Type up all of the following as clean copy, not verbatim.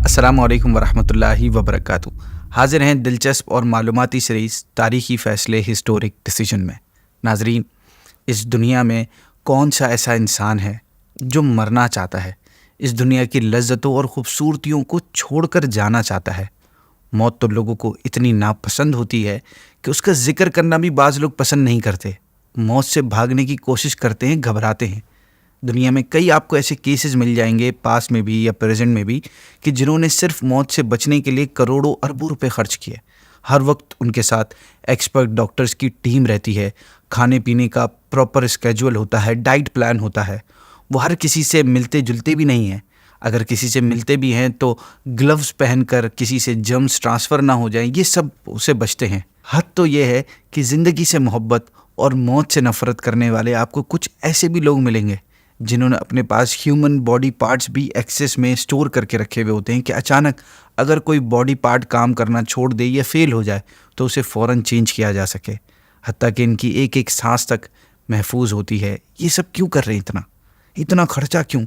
السلام علیکم ورحمۃ اللہ وبرکاتہ۔ حاضر ہیں دلچسپ اور معلوماتی سیریز تاریخی فیصلے ہسٹورک ڈیسیجن میں۔ ناظرین، اس دنیا میں کون سا ایسا انسان ہے جو مرنا چاہتا ہے، اس دنیا کی لذتوں اور خوبصورتیوں کو چھوڑ کر جانا چاہتا ہے؟ موت تو لوگوں کو اتنی ناپسند ہوتی ہے کہ اس کا ذکر کرنا بھی بعض لوگ پسند نہیں کرتے۔ موت سے بھاگنے کی کوشش کرتے ہیں، گھبراتے ہیں۔ دنیا میں کئی آپ کو ایسے کیسز مل جائیں گے، پاس میں بھی یا پریزنٹ میں بھی، کہ جنہوں نے صرف موت سے بچنے کے لیے کروڑوں اربوں روپے خرچ کیے۔ ہر وقت ان کے ساتھ ایکسپرٹ ڈاکٹرز کی ٹیم رہتی ہے، کھانے پینے کا پراپر اسکیجول ہوتا ہے، ڈائٹ پلان ہوتا ہے۔ وہ ہر کسی سے ملتے جلتے بھی نہیں ہیں، اگر کسی سے ملتے بھی ہیں تو گلوز پہن کر کسی سے جرمز ٹرانسفر نہ ہو جائیں، یہ سب اسے بچتے ہیں۔ حد تو یہ ہے کہ زندگی سے محبت اور موت سے نفرت کرنے والے آپ کو کچھ ایسے بھی لوگ ملیں گے جنہوں نے اپنے پاس ہیومن باڈی پارٹس بھی ایکسیس میں سٹور کر کے رکھے ہوئے ہوتے ہیں کہ اچانک اگر کوئی باڈی پارٹ کام کرنا چھوڑ دے یا فیل ہو جائے تو اسے فوراً چینج کیا جا سکے، حتیٰ کہ ان کی ایک ایک سانس تک محفوظ ہوتی ہے۔ یہ سب کیوں کر رہے ہیں؟ اتنا خرچہ کیوں؟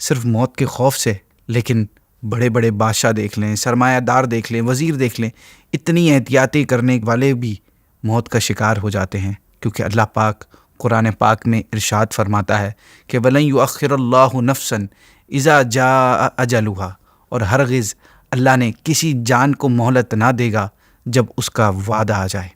صرف موت کے خوف سے؟ لیکن بڑے بڑے بادشاہ دیکھ لیں، سرمایہ دار دیکھ لیں، وزیر دیکھ لیں، اتنی احتیاطی کرنے والے بھی موت کا شکار ہو جاتے ہیں، کیونکہ اللہ پاک قرآن پاک میں ارشاد فرماتا ہے کہ وَلَن يُؤَخِّرَ اللَّهُ نَفْسًا إِذَا جَاءَ أَجَلُهَا، اور ہرگز اللہ نے کسی جان کو مہلت نہ دے گا جب اس کا وعدہ آ جائے۔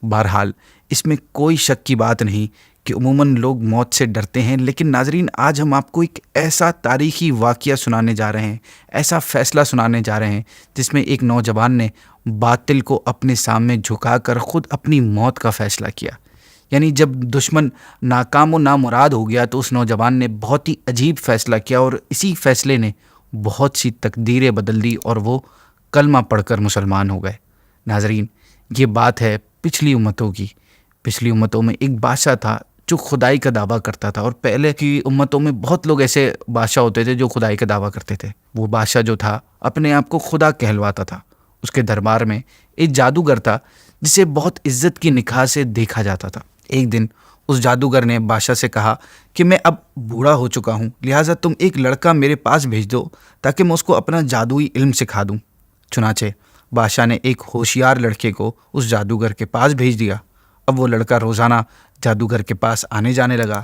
بہرحال اس میں کوئی شک کی بات نہیں کہ عموماً لوگ موت سے ڈرتے ہیں، لیکن ناظرین، آج ہم آپ کو ایک ایسا تاریخی واقعہ سنانے جا رہے ہیں، ایسا فیصلہ سنانے جا رہے ہیں جس میں ایک نوجوان نے باطل کو اپنے سامنے جھکا کر خود اپنی موت کا فیصلہ کیا۔ یعنی جب دشمن ناکام و نامراد ہو گیا تو اس نوجوان نے بہت ہی عجیب فیصلہ کیا، اور اسی فیصلے نے بہت سی تقدیریں بدل دی اور وہ کلمہ پڑھ کر مسلمان ہو گئے۔ ناظرین، یہ بات ہے پچھلی امتوں کی۔ پچھلی امتوں میں ایک بادشاہ تھا جو خدائی کا دعویٰ کرتا تھا، اور پہلے کی امتوں میں بہت لوگ ایسے بادشاہ ہوتے تھے جو خدائی کا دعویٰ کرتے تھے۔ وہ بادشاہ جو تھا اپنے آپ کو خدا کہلواتا تھا۔ اس کے دربار میں ایک جادوگر تھا جسے بہت عزت کی نگاہ سے دیکھا جاتا تھا۔ ایک دن اس جادوگر نے بادشاہ سے کہا کہ میں اب بوڑھا ہو چکا ہوں، لہٰذا تم ایک لڑکا میرے پاس بھیج دو تاکہ میں اس کو اپنا جادوئی علم سکھا دوں۔ چنانچہ بادشاہ نے ایک ہوشیار لڑکے کو اس جادوگر کے پاس بھیج دیا۔ اب وہ لڑکا روزانہ جادوگر کے پاس آنے جانے لگا۔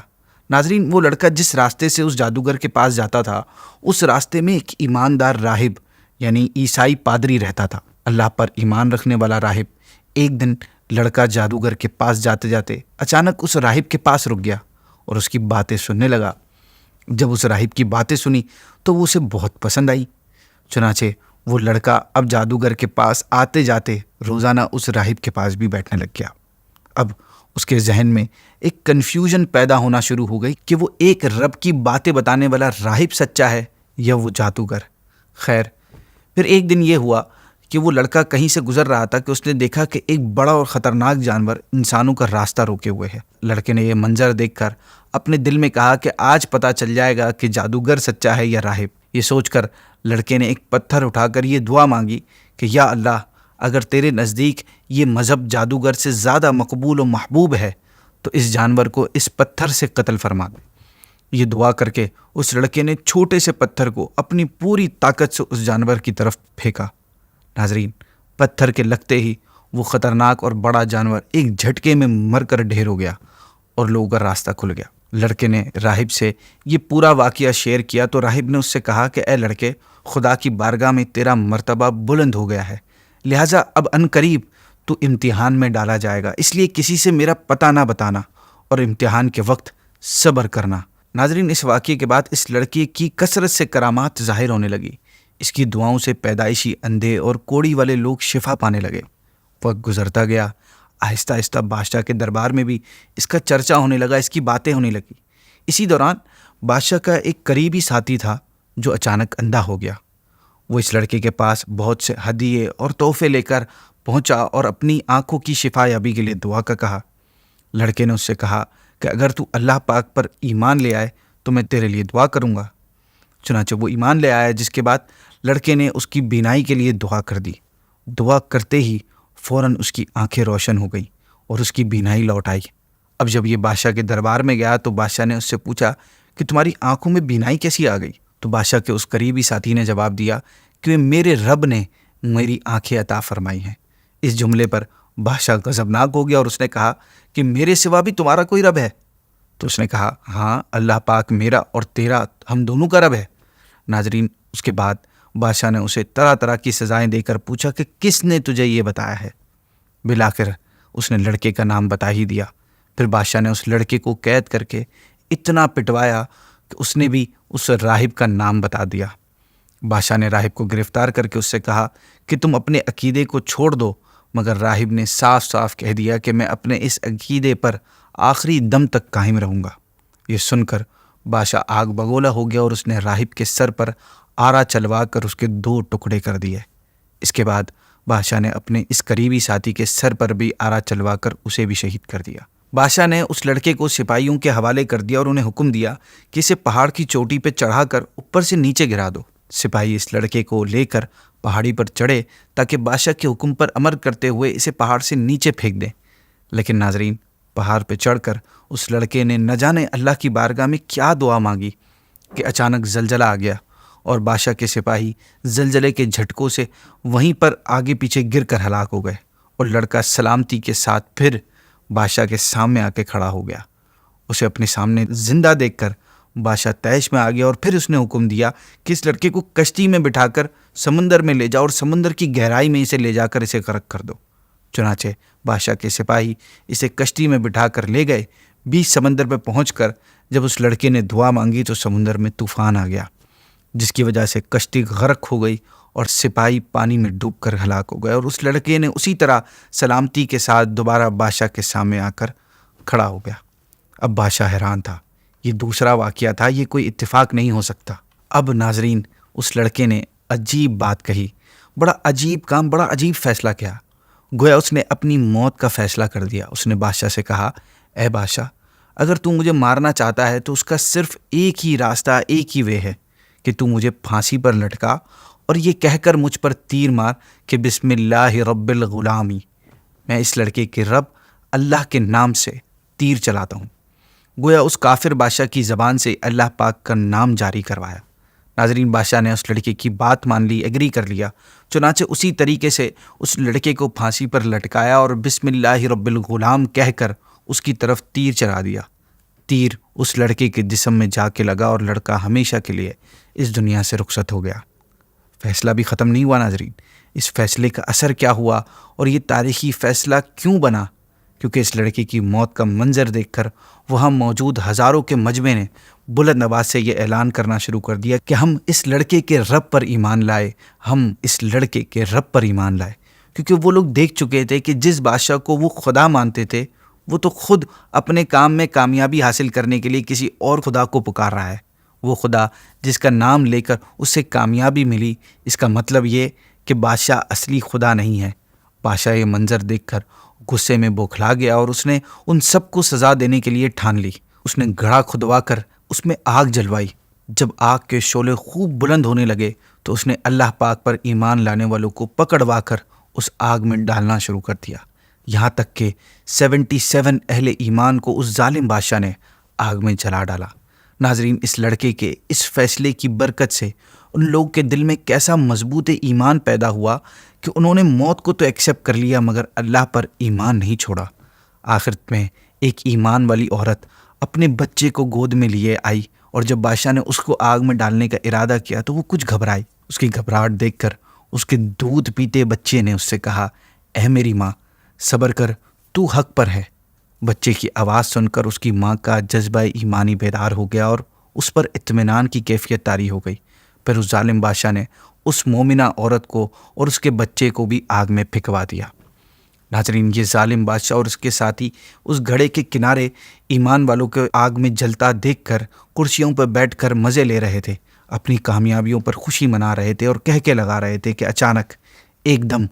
ناظرین، وہ لڑکا جس راستے سے اس جادوگر کے پاس جاتا تھا، اس راستے میں ایک ایماندار راہب یعنی عیسائی پادری رہتا تھا، اللہ پر ایمان رکھنے والا راہب۔ ایک دن لڑکا جادوگر کے پاس جاتے جاتے اچانک اس راہب کے پاس رک گیا اور اس کی باتیں سننے لگا۔ جب اس راہب کی باتیں سنی تو وہ اسے بہت پسند آئی۔ چنانچہ وہ لڑکا اب جادوگر کے پاس آتے جاتے روزانہ اس راہب کے پاس بھی بیٹھنے لگ گیا۔ اب اس کے ذہن میں ایک کنفیوژن پیدا ہونا شروع ہو گئی کہ وہ ایک رب کی باتیں بتانے والا راہب سچا ہے یا وہ جادوگر۔ خیر، پھر ایک دن یہ ہوا کہ وہ لڑکا کہیں سے گزر رہا تھا کہ اس نے دیکھا کہ ایک بڑا اور خطرناک جانور انسانوں کا راستہ روکے ہوئے ہے۔ لڑکے نے یہ منظر دیکھ کر اپنے دل میں کہا کہ آج پتہ چل جائے گا کہ جادوگر سچا ہے یا راہب۔ یہ سوچ کر لڑکے نے ایک پتھر اٹھا کر یہ دعا مانگی کہ یا اللہ، اگر تیرے نزدیک یہ مذہب جادوگر سے زیادہ مقبول و محبوب ہے تو اس جانور کو اس پتھر سے قتل فرما دے۔ یہ دعا کر کے اس لڑکے نے چھوٹے سے پتھر کو اپنی پوری طاقت سے اس جانور کی طرف پھینکا۔ ناظرین، پتھر کے لگتے ہی وہ خطرناک اور بڑا جانور ایک جھٹکے میں مر کر ڈھیر ہو گیا اور لوگوں کا راستہ کھل گیا۔ لڑکے نے راہب سے یہ پورا واقعہ شیئر کیا تو راہب نے اس سے کہا کہ اے لڑکے، خدا کی بارگاہ میں تیرا مرتبہ بلند ہو گیا ہے، لہٰذا اب عنقریب تو امتحان میں ڈالا جائے گا، اس لیے کسی سے میرا پتہ نہ بتانا اور امتحان کے وقت صبر کرنا۔ ناظرین، اس واقعے کے بعد اس لڑکے کی کثرت سے کرامات ظاہر ہونے لگی۔ اس کی دعاؤں سے پیدائشی اندھے اور کوڑی والے لوگ شفا پانے لگے۔ وقت گزرتا گیا، آہستہ آہستہ بادشاہ کے دربار میں بھی اس کا چرچا ہونے لگا، اس کی باتیں ہونے لگی۔ اسی دوران بادشاہ کا ایک قریبی ساتھی تھا جو اچانک اندھا ہو گیا۔ وہ اس لڑکے کے پاس بہت سے ہدیے اور تحفے لے کر پہنچا اور اپنی آنکھوں کی شفا یابی کے لیے دعا کا کہا۔ لڑکے نے اس سے کہا کہ اگر تو اللہ پاک پر ایمان لے آئے تو میں تیرے لیے دعا کروں گا۔ چنانچہ وہ ایمان لے آیا، جس کے بعد لڑکے نے اس کی بینائی کے لیے دعا کر دی۔ دعا کرتے ہی فوراً اس کی آنکھیں روشن ہو گئیں اور اس کی بینائی لوٹ آئی۔ اب جب یہ بادشاہ کے دربار میں گیا تو بادشاہ نے اس سے پوچھا کہ تمہاری آنکھوں میں بینائی کیسی آ گئی؟ تو بادشاہ کے اس قریبی ساتھی نے جواب دیا کہ میرے رب نے میری آنکھیں عطا فرمائی ہیں۔ اس جملے پر بادشاہ غضبناک ہو گیا اور اس نے کہا کہ میرے سوا بھی تمہارا کوئی رب ہے؟ تو اس نے کہا ہاں، اللہ پاک میرا اور تیرا، ہم دونوں کا رب ہے۔ ناظرین، اس کے بعد بادشاہ نے اسے طرح طرح کی سزائیں دے کر پوچھا کہ کس نے تجھے یہ بتایا ہے؟ بالآخر اس نے لڑکے کا نام بتا ہی دیا۔ پھر بادشاہ نے اس لڑکے کو قید کر کے اتنا پٹوایا کہ اس نے بھی اس راہب کا نام بتا دیا۔ بادشاہ نے راہب کو گرفتار کر کے اس سے کہا کہ تم اپنے عقیدے کو چھوڑ دو، مگر راہب نے صاف صاف کہہ دیا کہ میں اپنے اس عقیدے پر آخری دم تک قائم رہوں گا۔ یہ سن کر بادشاہ آگ بگولا ہو گیا اور اس نے راہب کے سر پر آرا چلوا کر اس کے 2 ٹکڑے کر دیے۔ اس کے بعد بادشاہ نے اپنے اس قریبی ساتھی کے سر پر بھی آرا چلوا کر اسے بھی شہید کر دیا۔ بادشاہ نے اس لڑکے کو سپاہیوں کے حوالے کر دیا اور انہیں حکم دیا کہ اسے پہاڑ کی چوٹی پہ چڑھا کر اوپر سے نیچے گرا دو۔ سپاہی اس لڑکے کو لے کر پہاڑی پر چڑھے تاکہ بادشاہ کے حکم پر عمل کرتے ہوئے اسے پہاڑ سے نیچے پھینک دیں۔ لیکن ناظرین، پہاڑ پہ چڑھ کر اس لڑکے نے نہ جانے اللہ کی بارگاہ میں کیا دعا مانگی کہ اچانک زلزلہ آ گیا اور بادشاہ کے سپاہی زلزلے کے جھٹکوں سے وہیں پر آگے پیچھے گر کر ہلاک ہو گئے، اور لڑکا سلامتی کے ساتھ پھر بادشاہ کے سامنے آ کے کھڑا ہو گیا۔ اسے اپنے سامنے زندہ دیکھ کر بادشاہ طیش میں آ گیا اور پھر اس نے حکم دیا کہ اس لڑکے کو کشتی میں بٹھا کر سمندر میں لے جاؤ اور سمندر کی گہرائی میں اسے لے جا کر اسے غرق کر دو۔ چنانچہ بادشاہ کے سپاہی اسے کشتی میں بٹھا کر لے گئے۔ بیچ سمندر پہ پہنچ کر جب اس لڑکے نے دعا مانگی تو سمندر میں طوفان آ گیا، جس کی وجہ سے کشتی غرق ہو گئی اور سپاہی پانی میں ڈوب کر ہلاک ہو گئے، اور اس لڑکے نے اسی طرح سلامتی کے ساتھ دوبارہ بادشاہ کے سامنے آ کر کھڑا ہو گیا۔ اب بادشاہ حیران تھا، یہ دوسرا واقعہ تھا، یہ کوئی اتفاق نہیں ہو سکتا۔ اب ناظرین، اس لڑکے نے عجیب بات کہی، بڑا عجیب کام، بڑا عجیب فیصلہ کیا۔ گویا اس نے اپنی موت کا فیصلہ کر دیا۔ اس نے بادشاہ سے کہا، اے بادشاہ، اگر تو مجھے مارنا چاہتا ہے تو اس کا صرف ایک ہی راستہ، ایک ہی وے ہے کہ تو مجھے پھانسی پر لٹکا اور یہ کہہ کر مجھ پر تیر مار کہ بسم اللہ رب الغلامی، میں اس لڑکے کے رب اللہ کے نام سے تیر چلاتا ہوں۔ گویا اس کافر بادشاہ کی زبان سے اللہ پاک کا نام جاری کروایا۔ ناظرین، بادشاہ نے اس لڑکے کی بات مان لی، ایگری کر لیا۔ چنانچہ اسی طریقے سے اس لڑکے کو پھانسی پر لٹکایا اور بسم اللہ رب الغلام کہہ کر اس کی طرف تیر چلا دیا۔ تیر اس لڑکے کے جسم میں جا کے لگا اور لڑکا ہمیشہ کے لیے اس دنیا سے رخصت ہو گیا۔ فیصلہ بھی ختم نہیں ہوا ناظرین، اس فیصلے کا اثر کیا ہوا اور یہ تاریخی فیصلہ کیوں بنا؟ کیونکہ اس لڑکے کی موت کا منظر دیکھ کر وہاں موجود ہزاروں کے مجمع نے بلند آواز سے یہ اعلان کرنا شروع کر دیا کہ ہم اس لڑکے کے رب پر ایمان لائے، ہم اس لڑکے کے رب پر ایمان لائے۔ کیونکہ وہ لوگ دیکھ چکے تھے کہ جس بادشاہ کو وہ خدا مانتے تھے، وہ تو خود اپنے کام میں کامیابی حاصل کرنے کے لیے کسی اور خدا کو پکار رہا ہے۔ وہ خدا جس کا نام لے کر اسے کامیابی ملی، اس کا مطلب یہ کہ بادشاہ اصلی خدا نہیں ہے۔ بادشاہ یہ منظر دیکھ کر غصے میں بوکھلا گیا اور اس نے ان سب کو سزا دینے کے لیے ٹھان لی۔ اس نے گڑھا کھدوا کر اس میں آگ جلوائی۔ جب آگ کے شعلے خوب بلند ہونے لگے تو اس نے اللہ پاک پر ایمان لانے والوں کو پکڑوا کر اس آگ میں ڈالنا شروع کر دیا، یہاں تک کہ 77 اہل ایمان کو اس ظالم بادشاہ نے آگ میں جلا ڈالا۔ ناظرین، اس لڑکے کے اس فیصلے کی برکت سے ان لوگ کے دل میں کیسا مضبوط ایمان پیدا ہوا کہ انہوں نے موت کو تو ایکسیپٹ کر لیا مگر اللہ پر ایمان نہیں چھوڑا۔ آخرت میں ایک ایمان والی عورت اپنے بچے کو گود میں لیے آئی اور جب بادشاہ نے اس کو آگ میں ڈالنے کا ارادہ کیا تو وہ کچھ گھبرائی۔ اس کی گھبراہٹ دیکھ کر اس کے دودھ پیتے بچے نے اس سے کہا، اے میری ماں، صبر کر، تو حق پر ہے۔ بچے کی آواز سن کر اس کی ماں کا جذبہ ایمانی بیدار ہو گیا اور اس پر اطمینان کی کیفیت طاری ہو گئی۔ پھر اس ظالم بادشاہ نے اس مومنہ عورت کو اور اس کے بچے کو بھی آگ میں پھینکوا دیا۔ ناظرین، یہ ظالم بادشاہ اور اس کے ساتھی اس گھڑے کے کنارے ایمان والوں کے آگ میں جلتا دیکھ کر کرسیوں پر بیٹھ کر مزے لے رہے تھے، اپنی کامیابیوں پر خوشی منا رہے تھے اور کہہ کے لگا رہے تھے کہ اچانک ایک دم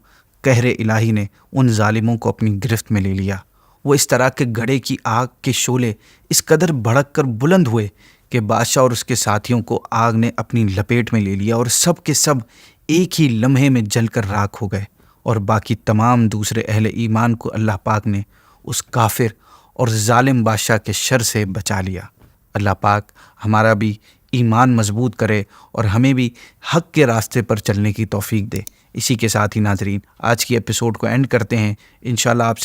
قہر الہی نے ان ظالموں کو اپنی گرفت میں لے لیا۔ وہ اس طرح کے گھڑے کی آگ کے شعلے اس قدر بھڑک کر بلند ہوئے کہ بادشاہ اور اس کے ساتھیوں کو آگ نے اپنی لپیٹ میں لے لیا اور سب کے سب ایک ہی لمحے میں جل کر راکھ ہو گئے، اور باقی تمام دوسرے اہل ایمان کو اللہ پاک نے اس کافر اور ظالم بادشاہ کے شر سے بچا لیا۔ اللہ پاک ہمارا بھی ایمان مضبوط کرے اور ہمیں بھی حق کے راستے پر چلنے کی توفیق دے۔ اسی کے ساتھ ہی ناظرین آج کی ایپیسوڈ کو اینڈ کرتے ہیں۔ انشاءاللہ آپ سے